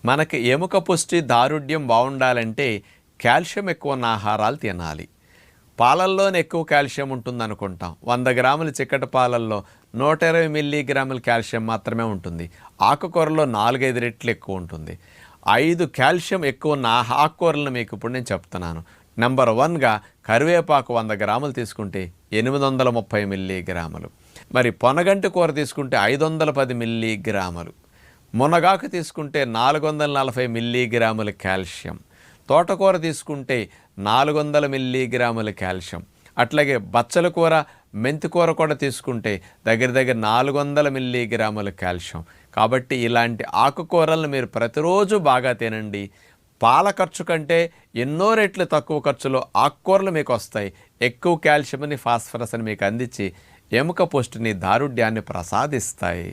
మనకి ఎముక పుష్టి దారుఢ్యం బాగుండాలంటే కాల్షియం ఎక్కువ ఉన్న ఆహారాలు తినాలి. పాలల్లోనే ఎక్కువ కాల్షియం ఉంటుంది అనుకుంటాం. 100 గ్రాముల చిక్కటి పాలల్లో 120 మిల్లీగ్రాముల కాల్షియం మాత్రమే ఉంటుంది. ఆకుకూరలో 4-5 రెట్లు ఎక్కువ ఉంటుంది. 5 కాల్షియం ఎక్కువ ఉన్న ఆకుకూరలను మీకు ఇప్పుడు నేను చెప్తున్నాను. నెంబర్ 1గా కరివేపాకు 100 గ్రాములు తీసుకుంటే 830 మిల్లీగ్రాములు. మరి పొనగంటి కూర తీసుకుంటే 510 మిల్లీగ్రాములు. మునగాకు తీసుకుంటే 440 మిల్లీగ్రాముల కాల్షియం. తోటకూర తీసుకుంటే 400 మిల్లీగ్రాముల కాల్షియం. అట్లాగే బచ్చల కూర, మెంతికూర కూడా తీసుకుంటే దగ్గర 400 మిల్లీగ్రాముల కాల్షియం. కాబట్టి ఇలాంటి ఆకుకూరలను మీరు ప్రతిరోజు బాగా తినండి. పాల ఖర్చు కంటే ఎన్నో రెట్లు తక్కువ ఖర్చులో ఆకుకూరలు మీకు వస్తాయి. ఎక్కువ కాల్షియంని, ఫాస్ఫరస్ని మీకు అందించి ఎముక పుష్టిని, దారుఢ్యాన్ని ప్రసాదిస్తాయి.